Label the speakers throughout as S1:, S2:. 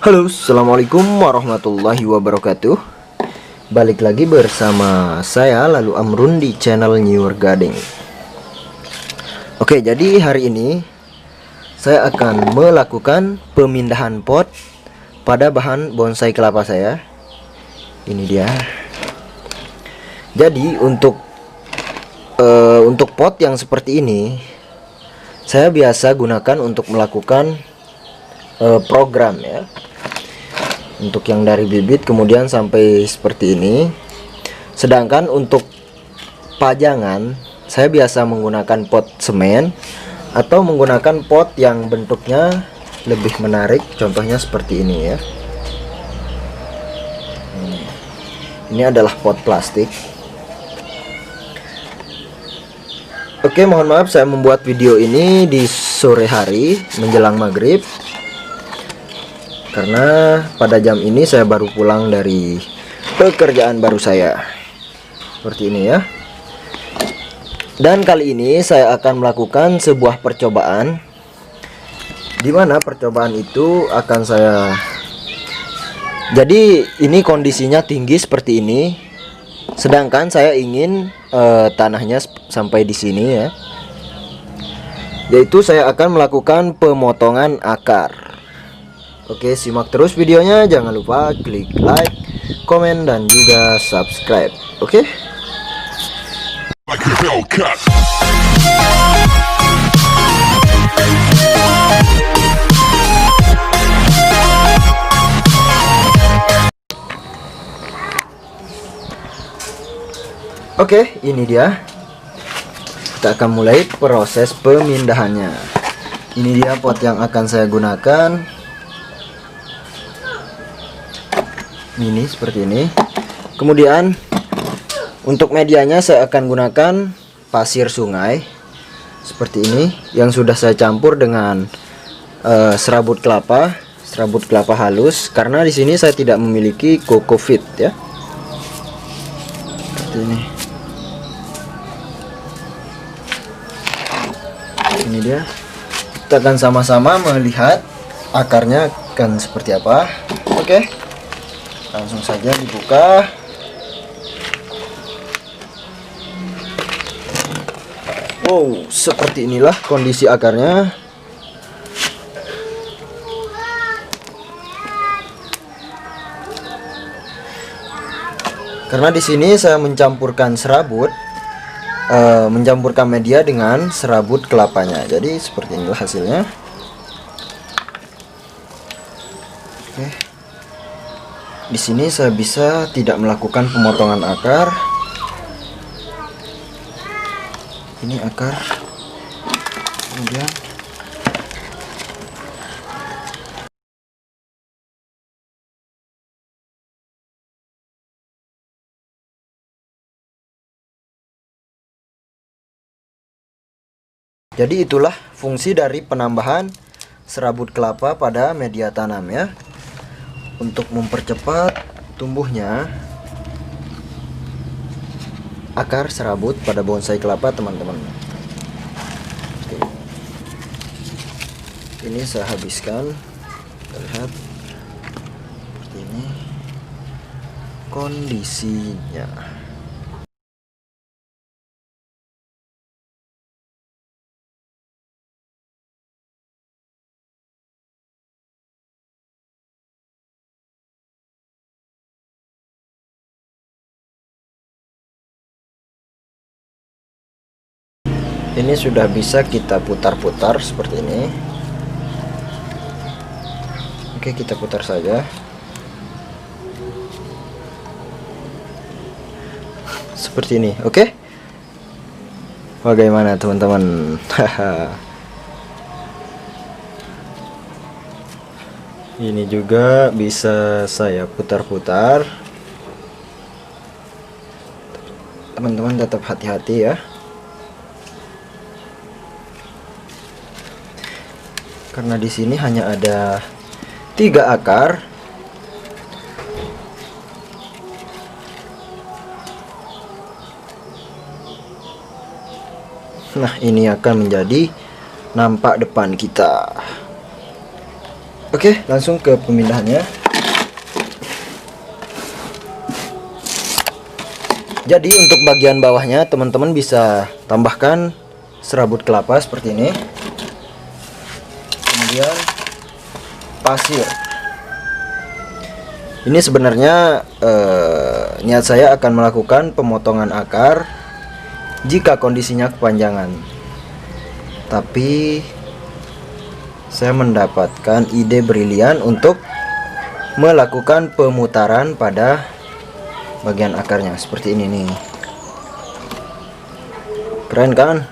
S1: Halo, assalamualaikum warahmatullahi wabarakatuh. Balik lagi bersama saya Lalu Amrun di channel Newer Gardening. Oke, jadi hari ini saya akan melakukan pemindahan pot pada bahan bonsai kelapa saya. Ini dia. Jadi untuk pot yang seperti ini saya biasa gunakan untuk melakukan program ya, untuk yang dari bibit kemudian sampai seperti ini. Sedangkan untuk pajangan saya biasa menggunakan pot semen atau menggunakan pot yang bentuknya lebih menarik, contohnya seperti ini ya. Ini adalah pot plastik. Oke, mohon maaf saya membuat video ini di sore hari menjelang maghrib, karena pada jam ini saya baru pulang dari pekerjaan baru saya. Seperti ini ya. Dan kali ini saya akan melakukan sebuah percobaan, di mana percobaan itu akan saya, jadi ini kondisinya tinggi seperti ini, sedangkan saya ingin tanahnya sampai di sini ya, yaitu saya akan melakukan pemotongan akar. Oke, simak terus videonya, jangan lupa klik like, komen, dan juga subscribe. Oke. Oke, ini dia. Kita akan mulai proses pemindahannya. Ini dia pot yang akan saya gunakan. Ini seperti ini. Kemudian untuk medianya saya akan gunakan pasir sungai seperti ini, yang sudah saya campur dengan serabut kelapa halus, karena di sini saya tidak memiliki kokofit ya. Seperti ini. Ini dia. Kita akan sama-sama melihat akarnya akan seperti apa. Oke, langsung saja dibuka. Wow, seperti inilah kondisi akarnya. Karena di sini saya mencampurkan mencampurkan media dengan serabut kelapanya, jadi seperti inilah hasilnya. Oke. Di sini saya bisa tidak melakukan pemotongan akar. Ini akar. Kemudian jadi itulah fungsi dari penambahan serabut kelapa pada media tanam ya, untuk mempercepat tumbuhnya akar serabut pada bonsai kelapa teman-teman. Ini saya habiskan. Terlihat seperti ini kondisinya. Ini sudah bisa kita putar-putar seperti ini. Oke, kita putar saja. Seperti ini. Oke. Bagaimana teman-teman? Ini juga bisa saya putar-putar. Teman-teman tetap hati-hati ya. Karena di sini hanya ada 3 akar. Nah, ini akan menjadi nampak depan kita. Oke, langsung ke pemindahannya. Jadi untuk bagian bawahnya teman-teman bisa tambahkan serabut kelapa seperti ini. Kemudian pasir. Ini sebenarnya niat saya akan melakukan pemotongan akar jika kondisinya kepanjangan. Tapi saya mendapatkan ide brilian untuk melakukan pemutaran pada bagian akarnya seperti ini nih. Keren kan?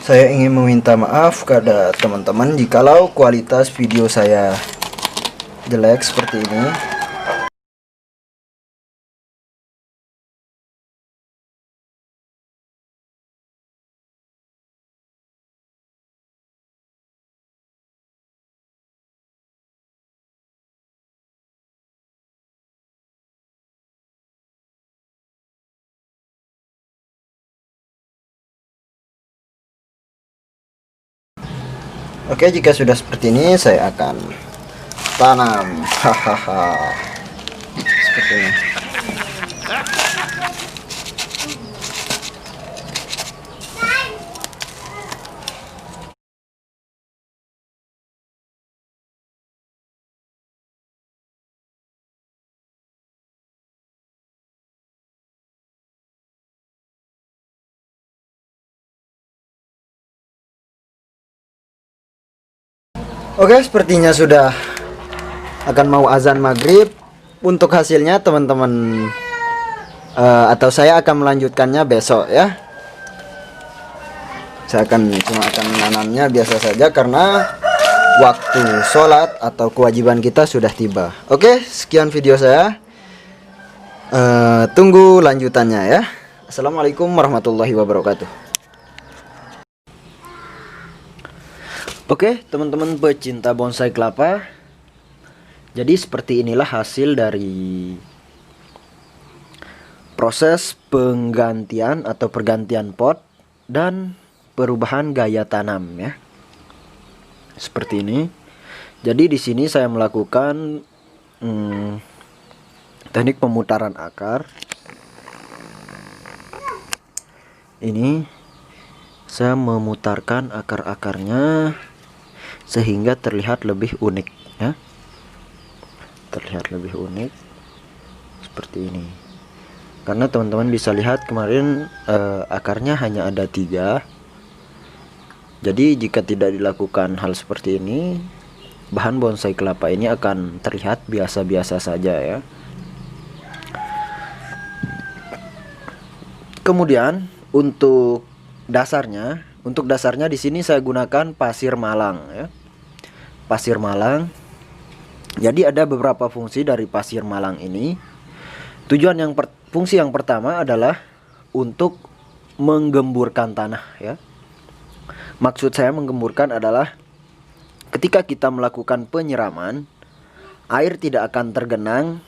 S1: Saya ingin meminta maaf kepada teman-teman jikalau kualitas video saya jelek seperti ini. Oke, jika sudah seperti ini saya akan tanam. Hahaha. Seperti ini. Oke, sepertinya sudah akan mau azan maghrib. Untuk hasilnya teman-teman atau saya akan melanjutkannya besok ya. Saya cuma akan menanamnya biasa saja karena waktu sholat atau kewajiban kita sudah tiba. Oke, sekian video saya. Tunggu lanjutannya ya. Assalamualaikum warahmatullahi wabarakatuh. Oke, teman-teman pecinta bonsai kelapa. Jadi seperti inilah hasil dari proses penggantian atau pergantian pot dan perubahan gaya tanam ya. Seperti ini. Jadi di sini saya melakukan teknik pemutaran akar. Ini saya memutarkan akar-akarnya sehingga terlihat lebih unik ya. Terlihat lebih unik seperti ini. Karena teman-teman bisa lihat kemarin akarnya hanya ada 3. Jadi jika tidak dilakukan hal seperti ini, bahan bonsai kelapa ini akan terlihat biasa-biasa saja ya. Kemudian untuk dasarnya di sini saya gunakan pasir Malang ya. Pasir Malang. Jadi ada beberapa fungsi dari pasir Malang ini. Fungsi yang pertama adalah untuk menggemburkan tanah ya. Maksud saya menggemburkan adalah ketika kita melakukan penyiraman, air tidak akan tergenang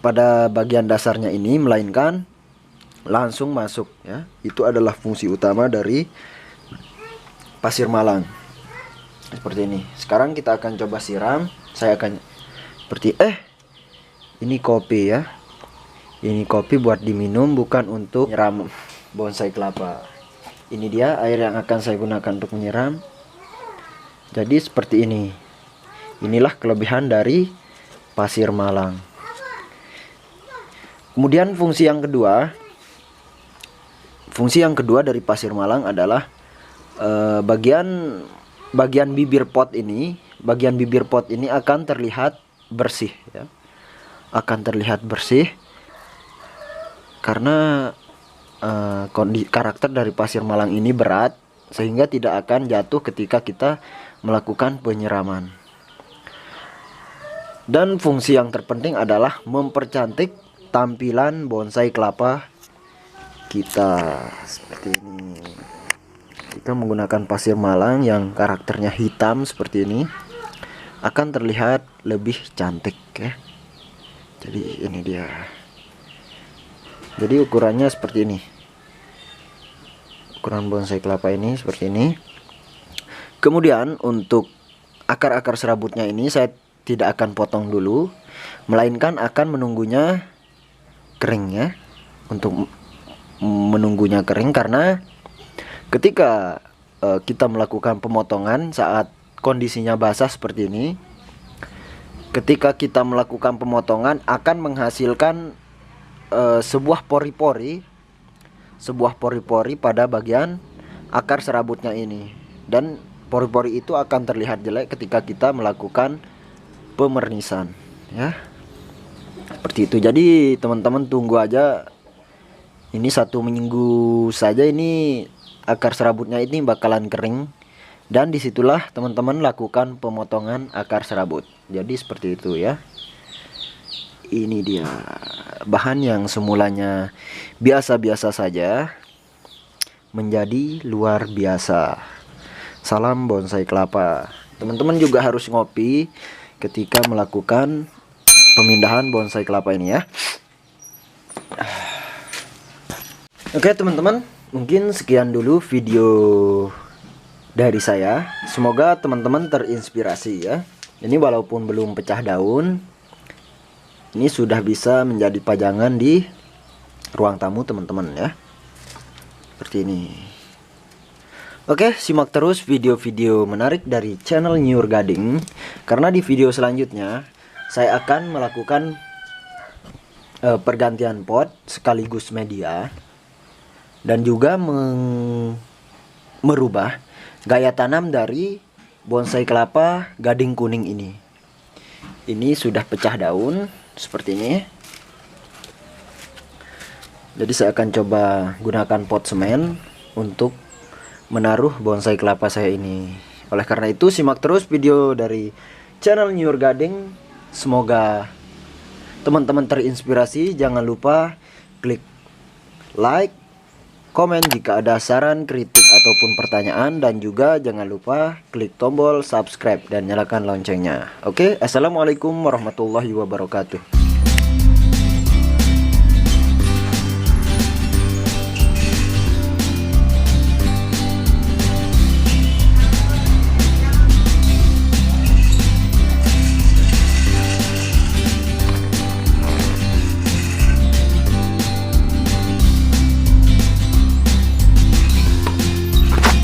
S1: pada bagian dasarnya ini, melainkan langsung masuk ya. Itu adalah fungsi utama dari pasir Malang. Seperti ini. Sekarang kita akan coba siram. Saya akan seperti ini kopi ya. Ini kopi buat diminum, bukan untuk menyiram bonsai kelapa. Ini dia air yang akan saya gunakan untuk menyiram. Jadi seperti ini. Inilah kelebihan dari pasir Malang. Kemudian fungsi yang kedua dari pasir Malang adalah bagian bibir pot ini akan terlihat bersih ya. akan terlihat bersih karena karakter dari pasir malang ini berat, sehingga tidak akan jatuh ketika kita melakukan penyiraman. Dan fungsi yang terpenting adalah mempercantik tampilan bonsai kelapa kita seperti ini. Kita menggunakan pasir malang yang karakternya hitam seperti ini, akan terlihat lebih cantik ya. Jadi ini dia. Jadi ukurannya seperti ini. Ukuran bonsai kelapa ini seperti ini. Kemudian untuk akar-akar serabutnya ini saya tidak akan potong dulu, melainkan akan menunggunya kering ya. Untuk menunggunya kering karena ketika kita melakukan pemotongan saat kondisinya basah seperti ini, ketika kita melakukan pemotongan akan menghasilkan sebuah pori-pori pada bagian akar serabutnya ini, dan pori-pori itu akan terlihat jelek ketika kita melakukan pemernisan ya, seperti itu. Jadi teman-teman tunggu aja, ini 1 minggu saja ini akar serabutnya ini bakalan kering, dan disitulah teman-teman lakukan pemotongan akar serabut. Jadi seperti itu ya. Ini dia bahan yang semulanya biasa-biasa saja menjadi luar biasa. Salam bonsai kelapa. Teman-teman juga harus ngopi ketika melakukan pemindahan bonsai kelapa ini ya. Oke teman-teman, mungkin sekian dulu video dari saya. Semoga teman-teman terinspirasi ya. Ini walaupun belum pecah daun, ini sudah bisa menjadi pajangan di ruang tamu teman-teman ya. Seperti ini. Oke, simak terus video-video menarik dari channel Nyur Gading, karena di video selanjutnya saya akan melakukan pergantian pot sekaligus media, dan juga merubah gaya tanam dari bonsai kelapa gading kuning ini. Ini sudah pecah daun seperti ini. Jadi saya akan coba gunakan pot semen untuk menaruh bonsai kelapa saya ini. Oleh karena itu simak terus video dari channel Nyur Gading. Semoga teman-teman terinspirasi. Jangan lupa klik like, komen jika ada saran, kritik ataupun pertanyaan, dan juga jangan lupa klik tombol subscribe dan nyalakan loncengnya. Oke, assalamualaikum warahmatullahi wabarakatuh.